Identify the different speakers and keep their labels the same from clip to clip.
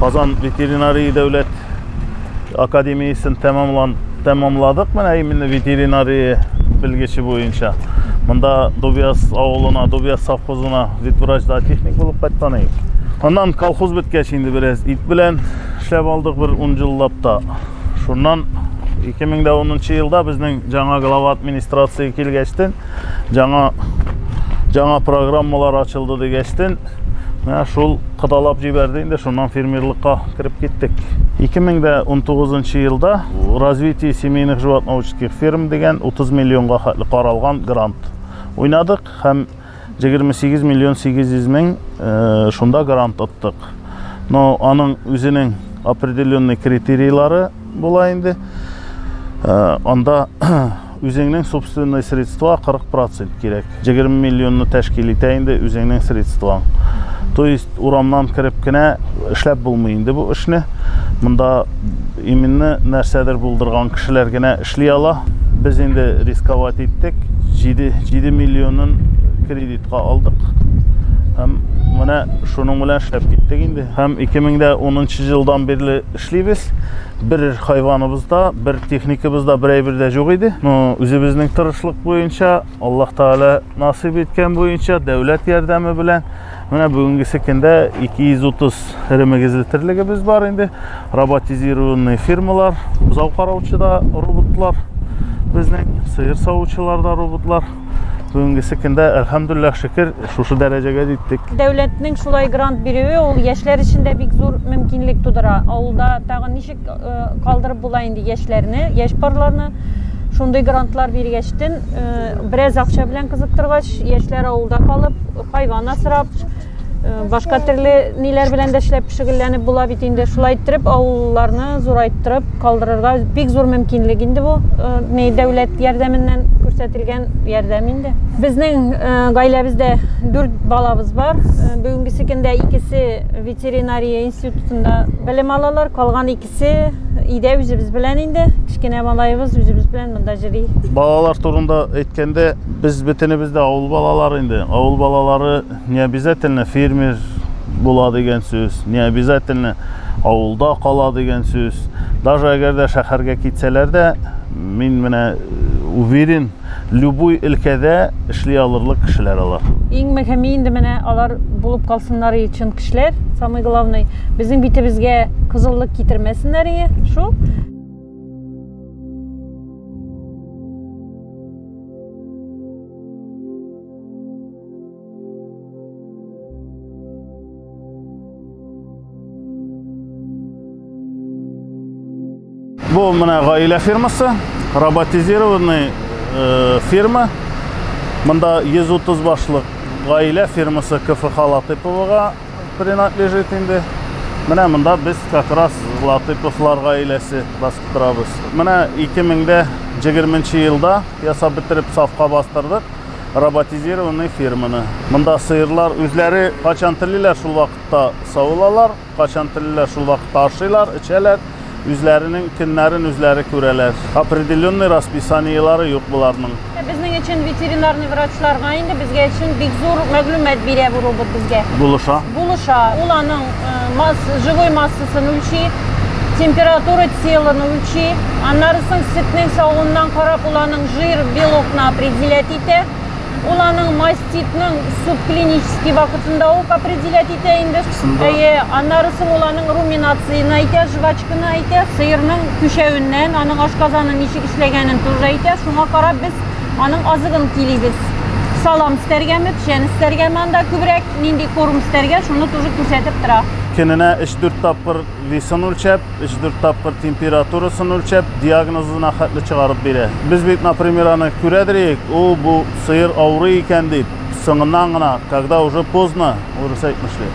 Speaker 1: Kazan Veterinariya Devlet Akademiyasını tamamladık. Mine iminli veterinariya bilgisi boyunca. Mında Dobiyas avuluna, Dobiyas savxozuna ветврачда texnik bulup qayttanayıq. Ondan kolxoz bitkeç indi biraz it bilen işlep aldık bir 10 yıllapta. Şundan 2010 yılda bizning жаңа glava administrasiya kelgeçtin. Жаңа programmalar açıldı degeçtin. Мен шул кыталап жибердин, шундан фермерлыкка кирип кеттик. 2019 yılda развитие семейных животноводческих ферм деген 30 миллионга каралган грант ойнадык һәм 28 миллион 800 мең шунда грант аттык. Но аның үзенең определенный критерийлары була инде. Анда үзеңнең собственный средства 40% керек. 20 миллионны тәшкил итә инде үзеңнең средстваң. То есть урамнан кирип кенә эшләп булмый инде бу эшне. Монда именно нәрсәдер булдырган кешеләр генә эшли ала. Без инде рисковать иттек. 7 миллионын кредитка алдык. Һәм менә шуның белән эшләп киттек инде. Һәм 2010 елдан бери эшлибез. Bir hayvanımızda, bir teknikimizde birebir жоқ idi. Үзебезнең тырышлык буенча, Аллаһ Таала насип иткән буенча дәүләт ярдәме белән менә бүгенге көндә 230 ремегезлетерлегебез бар инде. Роботизированный фирмалар, бузау караучыда роботлар, безнең сыер саучыларда роботлар. Бүгенге көндә әлхәмдүлилләх шөкер шушы дәрәҗәгә җиттек.
Speaker 2: Дәүләтнең шулай грант бирүе ул яшьләр өчен дә бик зур мөмкинлек тудыра. Авылда тагын ничек калдырып була инде яшьләрне, яшь парларны шундый грантлар биргәчтен бераз акча белән кызыктыргач, яшьләр авылда калып, хайван асрап, башка төрле ниләр белән дә эшләп шөгыльләнеп була бит инде. Шулай итеп авылларны зурайттырып калдырырга бик зур мөмкинлек инде бу. Дәүләт ярдәменнән күрсәтелгән ярдәм инде. Безнең гаиләбездә 4 балабыз бар. Бүгенге көндә икесе ветеринария институтында белем алалар, калган икесе өйдә үзебез белән инде. Кичкенә малайыбыз үзебез белән монда йөри.
Speaker 1: Балалар турында әйткәндә, без бөтенебез дә авыл балалары инде. Авыл балалары не обязательно фермер була дигән сүз, не обязательно авылда кала дигән сүз. Даже әгәр дә шәһәргә китсәләр дә, мин менә уверен, любой өлкәдә эшли алырлык кешеләр алар.
Speaker 2: Иң мөһиме инде менә алар булып калсыннар өчен кешеләр, самый главный, безнең битебезгә кызыллык китермәсеннәр, шу.
Speaker 1: Бу менә гаилә фирмасы, роботизированный фирма. Монда 130 башлык гаилә фирмасы КФХ Латыповга принадлежит инде. Менә монда без как раз Латыповлар гаиләсе басып торабыз. Менә 2020 елда ясап бетереп сафка бастырдык роботизированный фирманы. Монда сыерлар үзләре качан телиләр шул вакытта савылалар, качан телиләр шул вакытта ашыйлар, эчәләр. Үзләренең көннәрен үзләре күрәләр. Определенный расписаниелары юк буларның.
Speaker 2: Безнең өчен ветеринарный врачларга инде безгә өчен бик зур мәгълүмат бирә бу робот безгә.
Speaker 1: Булыша.
Speaker 2: Ул аның живой массасын үлчи, температура телын үлчи, аннары соң сөтнең сауыннан карап ул аның жир белокны определять итә. Ул аның маститның субклинический вакытында ук определять итә инде. Аннары соң ул аның руминацияны әйтә, жвачканы әйтә, сыерның күшәвеннән аның ашказаны ничек эшләгәнен туры әйтә. Шуңа карап без аның азыгын килибез. Салам истәргәме, пешән истәргәме, анда күбрәк нинди корм истәргә, шуны тоже күрсәтеп тора.
Speaker 1: Көненә 3-4 тапкыр весын үлчәп, 3-4 тапкыр температурасын үлчәп, диагнозын хәтле чыгарып бирә. Без бит, например, аны күрәдерик, ул бу сыер авырый икән дип, соңыннан гына, когда уже поздно, урыс әйтмешле.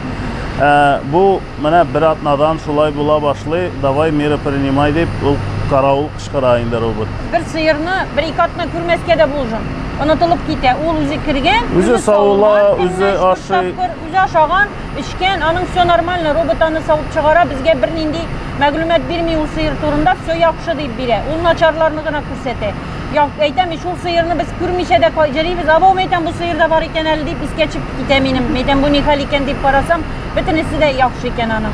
Speaker 1: Бу менә бер атнадан шулай була башлый, давай меры принимай дип, ул каравыл кычкыра инде робот.
Speaker 2: Бер сыерны бер-ике атна күрмәскә дә булжын. Онытылып китә. Ул үзе кергән,
Speaker 1: үзе саула, үзе ашый,
Speaker 2: үзе ашаган, эчкән, аның все нормально, робот аны савып чыгара, безгә бернинди мәгълүмат бирми ул сыер турында, все яхшы дип бирә. Ул начарларны гына күрсәтә. Әйтәм, шул сыерны без күрмичә дә җырыйбыз, абау әйтәм, бу сыерда бар икән әле дип искә чыгып китә минем. Әйтәм, бу ни хәл икән дип карасам, Bütünüsü de yaxşı eken anı.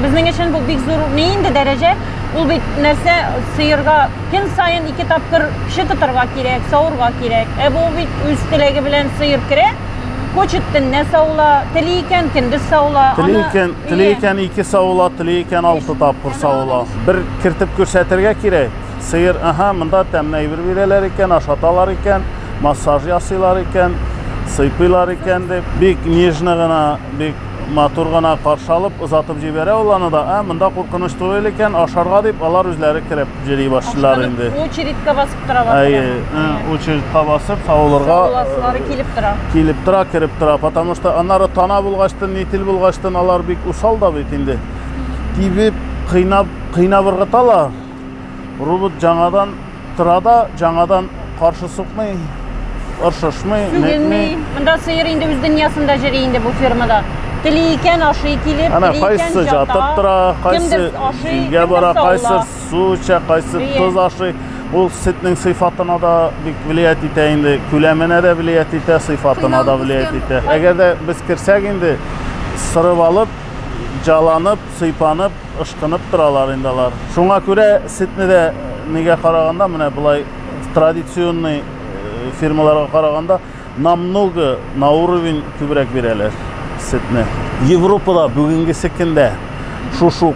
Speaker 2: Bizning için bu bek zor neyindi derece? Ул бит нәрсә сыерга көн сайын 2 тапкыр кеше тотырга кирәк, савырга кирәк. Бу бит үз теләге белән сыер керә. Koçuttun ne savula, tiliyken kendi savula.
Speaker 1: Tiliyken 2 savula, tiliyken 6 tapkır savula. Bir kirtip görsetirge kirek. Sıyır, mında təmnəy bir birələr ikən, aşatalar ikən, massaj yasıylar ikən, sıypılar ikən de, bik nijnığına, bik maturğana qarşı alıp, uzatıp jibərə olanı da, mında qorqыныç tuyul ikən, aşarğa deyip, alar üzləri kirep jiri başçılar indi.
Speaker 2: Uçiritka basıp tıra basıp.
Speaker 1: Uçiritka basıp, savulurğa
Speaker 2: Savulasuları kilip tıra.
Speaker 1: Kilip tıra, kirip tıra. Потому что anları tana bulgaçtın, nitil bulgaçtın, alar bik usal da bit indi. Tibip, qıyna vırgıtalar. Robot жаңадан tırada, жаңадан qarşı sıkmay, ırşışmay,
Speaker 2: netmay. Mında sıyır indi üz dünyasında jiri indi bu firmada. Tiliyken aşı kilip, tiliyken
Speaker 1: jatıp tıra, qaysı ilge bara, qaysı su içe, qaysı tuz aşı. Bu sütün sıfatına da vilayet ite indi, külemine de vilayet ite, sıfatına da vilayet ite. Eğer de biz kirsek indi, sırıp alıp, jalanıp, sıйпанып, ышкынып tıralar indalar. Şuna göre sütünü de nege qaraganda, mine bulay tradisyonlu firmalara qaraganda намного на уровень kübrek vereler sütünü. Европада bugünkü sekinde şu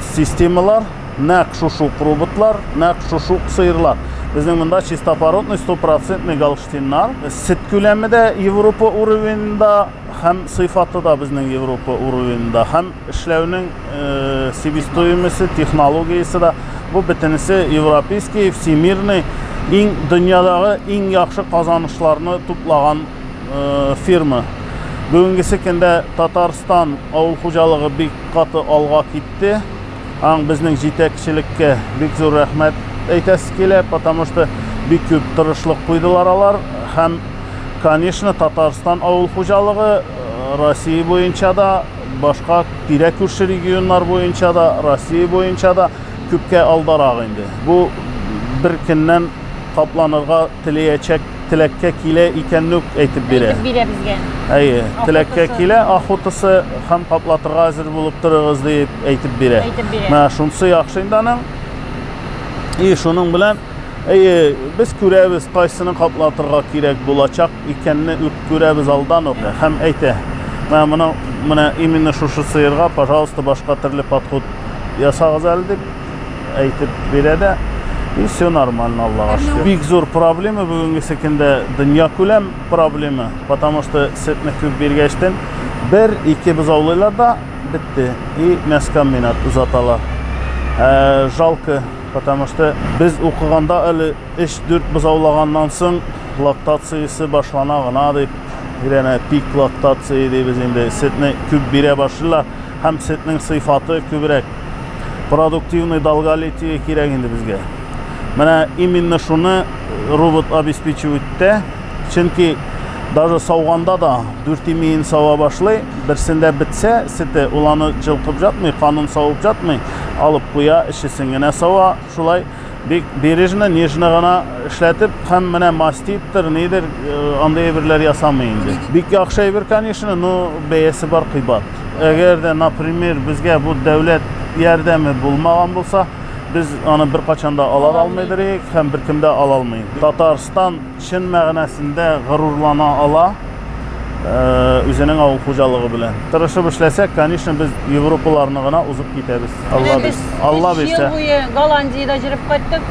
Speaker 1: sistemalar, naq şu robotlar, naq şu sıyırlar. Bizim bunda чистопородный 100% Голштинlar. Süt külemi de Avrupa urovunda, hem sıfatı da bizim Avrupa urovunda, hem işlevinin себестоимости, texnologiyası da bu bütünüsü Европейский, всемирный, dünyadagi eng yaxshi qazanışlarını toplagan firma. Bugünkü sekinde Tataristan avul xo'jaligi bek qatı alğa ketdi. Bizning yetakchilikka bek zo'r rahmat aytasiz kelib, потому что bek ko'p tirishlik qo'ydilar alar. Hem конечно Tataristan avul xo'jaligi Rossiya bo'yicha da, boshqa Tira ko'rshi regionlar bo'yicha da, Rossiya bo'yicha da ko'pga aldaraq indi. Bu bir kundan qoplanırğa tilakka kile ekenlik aytib bere.
Speaker 2: Aytib bere bizge.
Speaker 1: Ayi, tilakka kile ahotisi ham qoplatırğa hazır bulup turig'iz deb aytib bere. Mana shunisi yaxshi indaning. Şunun bilan biz ko'ramiz qaysini qoplatırğa kerak bo'lacak ekanini ko'ramiz aldan o'qi. Ham ayta. Mana именно shu sıyırğa, пожалуйста, boshqa turli подход yasag'iz deb aytib beradi. Все нормально, Allah'a şükür. Big zor problemi bugünkü sekinde dünya külem problemi. Потому что sütünü köp bergeçten 1-2 buzavlılar da bitti. Meskaminat uzatalar. Жалко, потому что biz okuğanda öyle 3-4 buzavlağandan soň laktatsiyası başlanağına deyip birine pik laktatsiya deyip bizimde sütünü köp bere başlarlar. Hem sütünün sıfatı köbrek. Продуктивный долголетие керек indi bizge. Mana именно şunu robot обеспечивает. Çünkü даже savganda da 4 yemeğin sava başlay, birsinde bitse, sütü ulanı cılqıp jatmay, kanun savıp jatmay, alıp buya işisingine sava, şulay berejine, nejnigina işletip, hem mana mastiptir, nedir, anday birler yasamayındı. Bek yaxşı bir конечно, no beyesi bar qıybat. Eğer de, например, bizge bu devlet yardımı bulmagan bolsa, biz onu bir qaçanda ala almaydirik, hem bir kimde ala almayın. Tataristan Çin məğnəsində gururlana ala özünün avul xo'jaligi bilan. Tirishib ishlasak, конечно, biz Avropalarnigina uzib ketamiz. Allah bilsa.
Speaker 2: 3 yıl boyu Gollandiyada jirib qaytdik,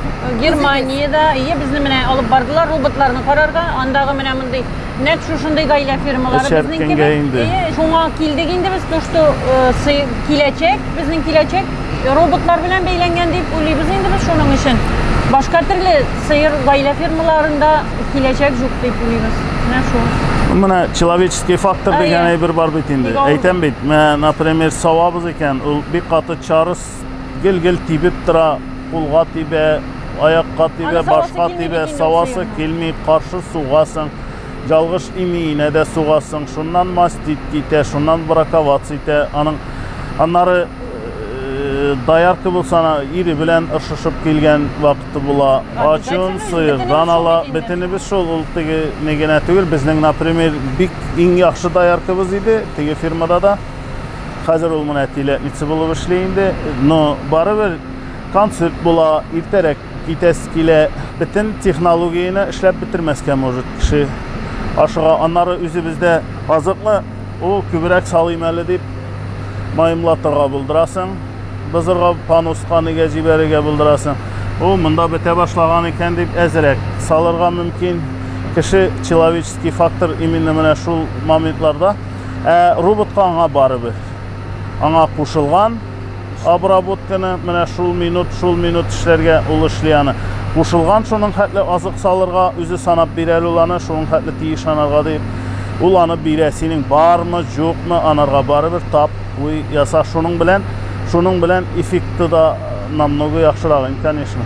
Speaker 2: Germaniyada, bizni mene alıb bardılar robotlarını qararga, andağı mene bunday net şuşunday gayla firmaları bizning gibi. Şoňa kildik indi biz toştu kilecek, bizning kilecek robotlar bilen beylengen deyip uyluybiz indi biz şonuň için. Başka türlü sıyır gayla firmalarında kilecek yok deyip uyluybiz. Ne şu?
Speaker 1: Mana человеческий faktor degani bir bar bit indi. Aytam bit, например, savabız eken, bir qatı çarız gel tibip tıra, qulğa tibe, ayaqqa tibe, başqa tibe, savası kelmey qarşı suğasın. Jalgış imine de suğasın, şundan mastit gite, şundan brakavatsiya ite, anları dayarkı bulsana iri bilen ışışıp kelgen vaqti bula. Açın, sıyırdan ala, bitini biz şol ultigi negene tügül, bizning, например, bik eng yaxşı dayarkımız idi, tegi firmada da. Хәзер ул менә тиләтница булып эшли инде, но барыбер концерт була, иртәрәк китәсе килә. Бөтен технологияны эшләп бетермәскә может кеше. Ашыга аннары үзебездә азыклы, ул күбрәк салыйм әле дип майымлатырга булдырасың. Бызырга паноска нигә җибәрергә булдырасың. Ул монда бетә башлаган икән дип әзрәк салырга мөмкин. Кеше человеческий фактор именно менә шул моментларда. Роботка аңа барыбер. Аңа кушылган обработканы менә шул минут эшләргә ул эшли аны. Кушылган шуның хәтле азык салырга үзе санап бирә ул аны, шуның хәтле тиеш анарга дип. Ул аны бирә, синең бармы, юкмы, анарга барыбер тап, яса шуның белән эффекты да намного яхшырак, конечно.